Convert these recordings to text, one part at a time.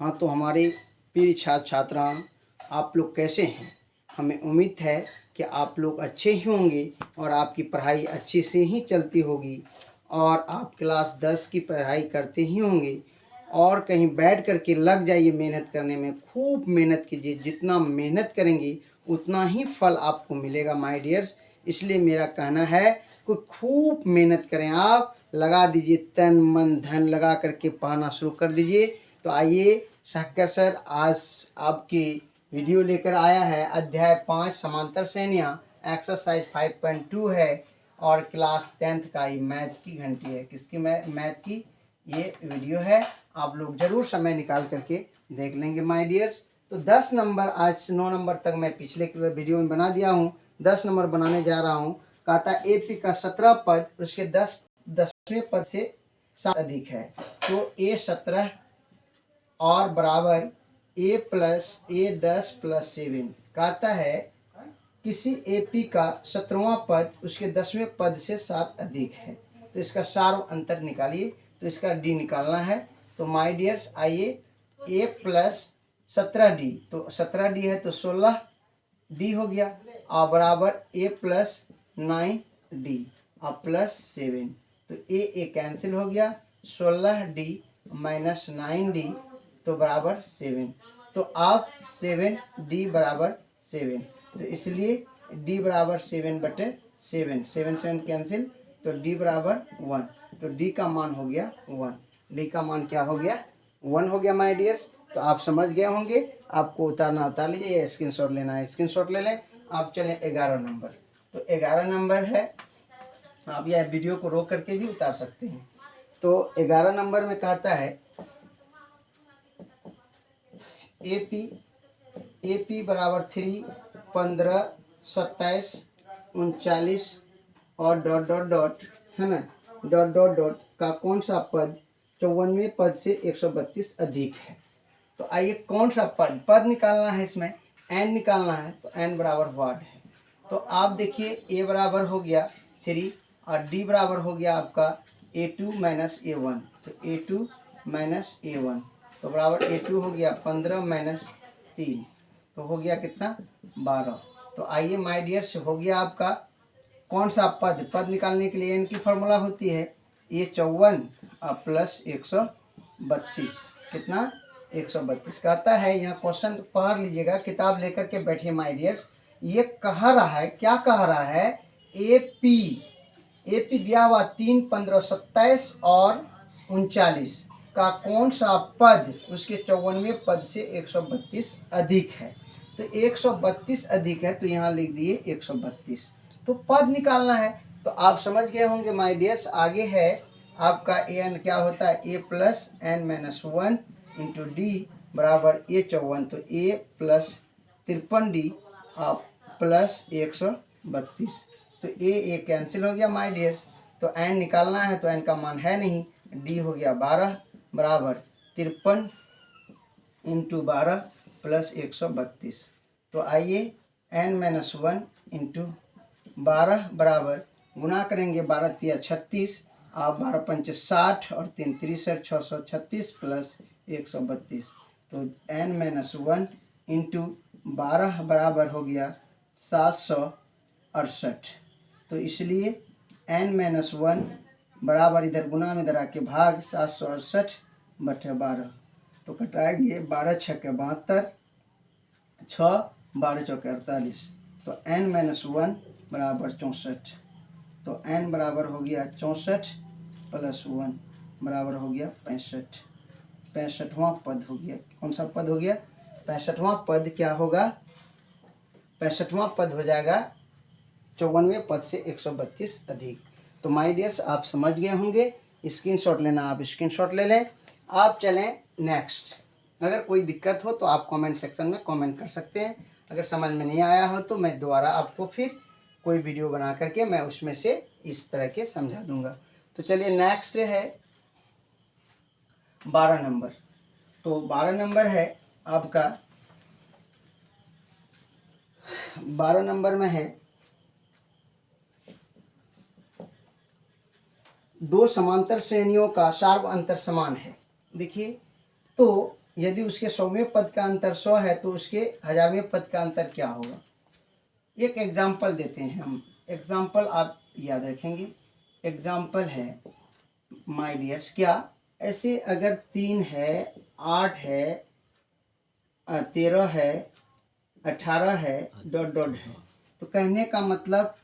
हाँ, तो हमारे प्रिय छात्र छात्राओं, आप लोग कैसे हैं? हमें उम्मीद है कि आप लोग अच्छे ही होंगे और आपकी पढ़ाई अच्छे से ही चलती होगी और आप क्लास 10 की पढ़ाई करते ही होंगे और कहीं बैठ कर के लग जाइए मेहनत करने में। खूब मेहनत कीजिए, जितना मेहनत करेंगे उतना ही फल आपको मिलेगा माय डियर्स। इसलिए मेरा कहना है कि खूब मेहनत करें, आप लगा दीजिए, तन मन धन लगा करके पढ़ना शुरू कर दीजिए। तो आइए, शक्कर सर आज आपकी वीडियो लेकर आया है। अध्याय 5 समांतर श्रेणियाँ, एक्सरसाइज 5.2 है और क्लास 10th का ये मैथ की घंटी है। किसकी मैथ की ये वीडियो है, आप लोग जरूर समय निकाल करके देख लेंगे माय डियर्स। तो 10 नंबर, आज 9 नंबर तक मैं पिछले वीडियो में बना दिया हूँ, 10 नंबर बनाने जा रहा हूँ। कहता है AP का 17 पद उसके 10वें पद से 7 अधिक है, तो A17 और बराबर A+A10 + 7। कहता है किसी AP का 17वां पद उसके 10वें पद से 7 अधिक है, तो इसका सार्व अंतर निकालिए। तो इसका D निकालना है। तो माय डियर्स आइए, A+17D, तो 17D है तो 16D हो गया और बराबर A+9D और +7। तो A कैंसिल हो गया, 16D - 9D तो बराबर 7। तो आप 7D बराबर 7, तो इसलिए D बराबर 7/7, 7 कैंसिल, तो D बराबर 1। तो D का मान हो गया 1। D का मान क्या हो गया? 1 हो गया माय डियर्स। तो आप समझ गए होंगे, आपको उतारना उतार लीजिए या स्क्रीनशॉट लेना है स्क्रीनशॉट ले लें। आप चलें 11 नंबर। तो 11 नंबर है, आप यह वीडियो को रोक करके भी उतार सकते हैं। तो 11 नंबर में कहता है AP बराबर 3, 15, 27, 39 और डॉट डॉट डॉट है ना, डॉट डॉट डॉट का कौन सा पद 54वें पद से 132 अधिक है। तो आइए, कौन सा पद निकालना है, इसमें n निकालना है। तो n बराबर वाट है। तो आप देखिए, A बराबर हो गया 3 और D बराबर हो गया आपका A2 - A1। तो A2 - A1 तो बराबर A2 हो गया 15 - 3, तो हो गया कितना? 12। तो आइए माय डियर्स, हो गया आपका कौन सा पद निकालने के लिए n की फॉर्मूला होती है A54 और +132। कितना? 132। कहता है, यहाँ क्वेश्चन पढ़ लीजिएगा, किताब लेकर के बैठिए माय डियर्स। ये कह रहा है, क्या कह रहा है? AP दिया हुआ 3, 15, 27 और 39 का कौन सा पद उसके 54वें पद से 132 अधिक है। तो 132 अधिक है, तो यहाँ लिख दिए 132। तो पद निकालना है। तो आप समझ गए होंगे माय डियर्स। आगे है आपका an क्या होता है? A+n-1 इंटू D बराबर A54, तो A+53D और +132। तो A कैंसिल हो गया माय डियर्स। तो n निकालना है, तो n का मान है नहीं, D हो गया 12 बराबर 53 इंटू 12 +132। तो आइए, n-1 इंटू 12 बराबर गुना करेंगे, 12 तिया 36 और 12 पंचे 60 और 3 63, 636 +132। तो n-1 इंटू 12 बराबर हो गया 768। तो इसलिए n-1 बराबर, इधर गुना में इधर आके भाग, 768/12। तो कटाएंगे, 12 × 6 = 72, 6 12 × 4 = 48। तो n-1 बराबर 64। तो n बराबर हो गया 64 + 1 बराबर हो गया 65। 65वां पद हो गया। कौन सा पद हो गया? 65वां पद क्या होगा? 65वां पद हो जाएगा 54वें पद से 132 अधिक। तो माय डियर्स, आप समझ गए होंगे। स्क्रीनशॉट लेना, आप स्क्रीनशॉट ले लें। आप चलें नेक्स्ट। अगर कोई दिक्कत हो तो आप कमेंट सेक्शन में कमेंट कर सकते हैं। अगर समझ में नहीं आया हो तो मैं दोबारा आपको फिर कोई वीडियो बना करके मैं उसमें से इस तरह के समझा दूंगा। तो चलिए, नेक्स्ट है 12 नंबर। तो 12 नंबर है आपका, 12 नंबर में है दो समांतर श्रेणियों का सार्व अंतर समान है। देखिए, तो यदि उसके 100वें पद का अंतर 100 है तो उसके 1000वें पद का अंतर क्या होगा। एक एग्जाम्पल देते हैं हम, एग्जाम्पल आप याद रखेंगे। एग्जाम्पल है माय डियर्स, क्या ऐसे अगर 3 है, 8 है, 13 है, 18 है, डॉट डॉट है, तो कहने का मतलब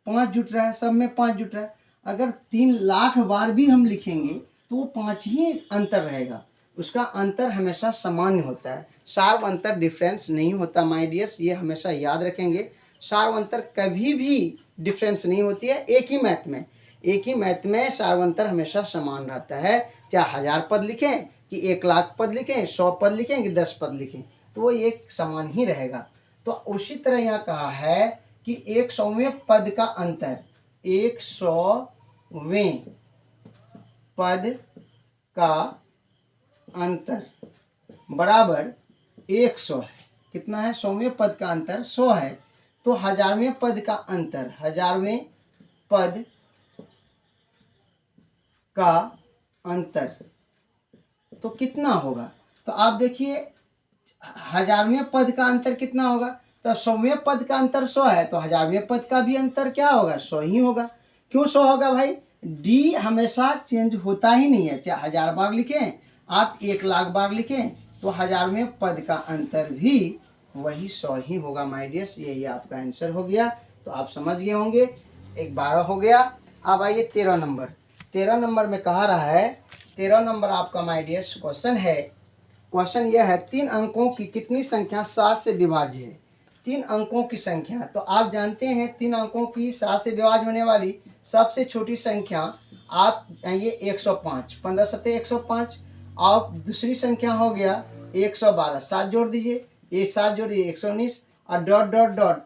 5 जुट रहा है, सब में 5 जुट रहा है। अगर 3 लाख बार भी हम लिखेंगे तो वो 5 ही अंतर रहेगा, उसका अंतर हमेशा सामान्य होता है, सार्व अंतर डिफरेंस नहीं होता माय डियर्स, ये हमेशा याद रखेंगे। सार्व अंतर कभी भी डिफरेंस नहीं होती है, एक ही मैथ में सार्व अंतर हमेशा समान रहता है। चाहे 1000 पद लिखें कि 1 लाख पद लिखें, 100 पद लिखें कि 10 पद लिखें, तो वो एक समान ही रहेगा। तो उसी तरह यहाँ कहा है कि 100वें पद का अंतर, 100वें पद का अंतर बराबर 100 है। कितना है? 100वें पद का अंतर 100 है, तो 1000वें पद का अंतर, 1000वें पद का अंतर तो कितना होगा। तो आप देखिए 1000वें पद का अंतर कितना होगा, तो 100वें पद का अंतर 100 है, तो 1000वें पद का भी अंतर क्या होगा, 100 ही होगा। क्यों 100 होगा भाई? डी हमेशा चेंज होता ही नहीं है, चाहे 1000 बार लिखें आप, 1 लाख बार लिखें, तो 1000वें पद का अंतर भी वही 100 ही होगा माय डियर्स। यही आपका आंसर हो गया, तो आप समझ गए होंगे। एक 12 हो गया। अब आइए 13 नंबर। 13 नंबर में कहा रहा है, 13 नंबर आपका माय डियर्स क्वेश्चन है। क्वेश्चन यह है, 3 अंकों की कितनी संख्या 7 से विभाज्य है। 3 अंकों की संख्या, तो आप जानते हैं 3 अंकों की 7 से विभाज्य होने वाली सबसे छोटी संख्या आप ये 105, 15 सत्ते 105। और दूसरी संख्या हो गया 112, 7 जोड़ दीजिए, ये 7 जोड़िए 119, और डॉट डॉट डॉट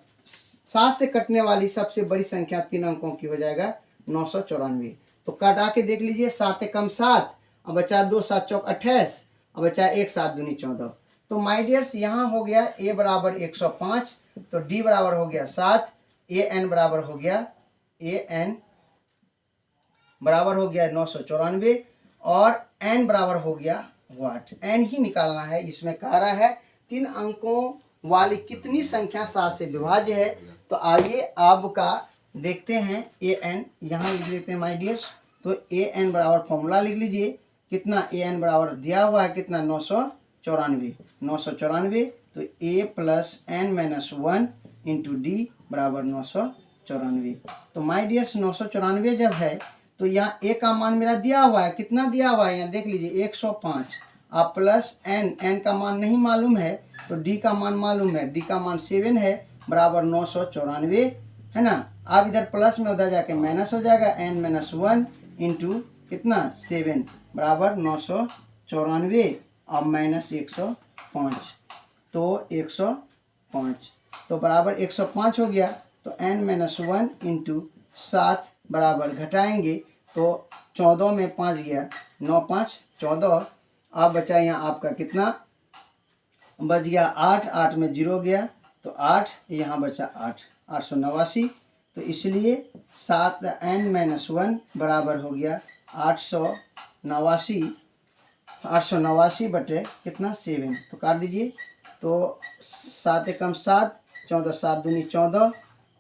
7 से कटने वाली सबसे बड़ी संख्या 3 अंकों की हो जाएगा 994। तो काटा के देख लीजिए, 7 एकम 7, अब बचा 2 7 चौक 28, अब बचा 1 7 दूनी 14। तो माय डियर्स यहाँ हो गया a बराबर 105, तो d बराबर हो गया 7, an बराबर हो गया बराबर हो गया 994, और n बराबर हो गया वाट, n ही निकालना है। इसमें कह रहा है 3 अंकों वाली कितनी संख्या 7 से विभाज्य है। तो आइए आपका देखते हैं an, यहाँ लिख लेते हैं माय डियर्स। तो an बराबर फॉर्मूला लिख लीजिए, कितना an बराबर दिया हुआ है, कितना 994, तो a plus n minus 1 into D बराबर 994। तो माय डियर्स 994 जब है तो यहाँ a का मान मेरा दिया हुआ है, कितना दिया हुआ है यहाँ देख लीजिए 105, आप प्लस n का मान नहीं मालूम है, तो d का मान मालूम है, d का मान 7 है, बराबर 994 है ना। अब इधर प्लस में उधर जाके माइनस हो जाएगा, n माइनस 1 इंटू कितना 7 बराबर 994, अब माइनस 105, तो 105, तो बराबर 105 हो गया। तो n माइनस 1 इंटू 7 बराबर घटाएंगे तो 14 में 5 गया, 9 5 14, अब बचा यहाँ आपका कितना बच गया 8, 8 में 0 गया, तो 8 यहाँ बचा 8, 889। तो इसलिए 7 n माइनस 1 बराबर हो गया 889 बटे कितना 7, तो काट दीजिए, तो 7 एकम 7, 14 7 दूनी 14,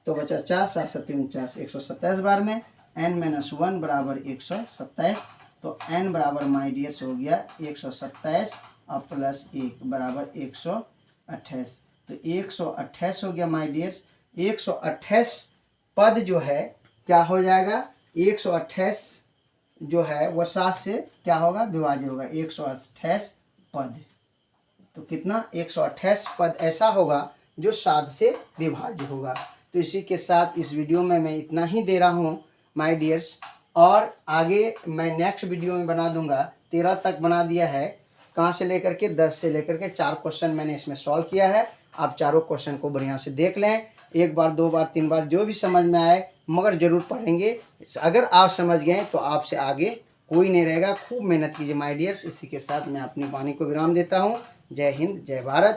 तो बचा 4, 7 7 49, 127 बार में n माइनस 1 बराबर 127, तो n बराबर माय डियर्स हो गया 127 और प्लस 1 बराबर 128, तो 128 हो गया माय डियर्स। 128 पद जो है क्या हो जाएगा, 128 जो है वह 7 से क्या होगा विभाज्य होगा, 128 पद, तो कितना 128 पद ऐसा होगा जो 7 से विभाज्य होगा। तो इसी के साथ इस वीडियो में मैं इतना ही दे रहा हूँ माय डियर्स, और आगे मैं नेक्स्ट वीडियो में बना दूंगा। 13 तक बना दिया है, कहाँ से लेकर के 10 से लेकर के 4 क्वेश्चन मैंने इसमें सॉल्व किया है। आप चारों क्वेश्चन को बढ़िया से देख लें, 1 बार 2 बार 3 बार जो भी समझ में आए, मगर ज़रूर पढ़ेंगे। अगर आप समझ गए तो आपसे आगे कोई नहीं रहेगा। खूब मेहनत कीजिए माय डियर्स। इसी के साथ मैं अपनी वाणी को विराम देता हूँ। जय हिंद, जय भारत।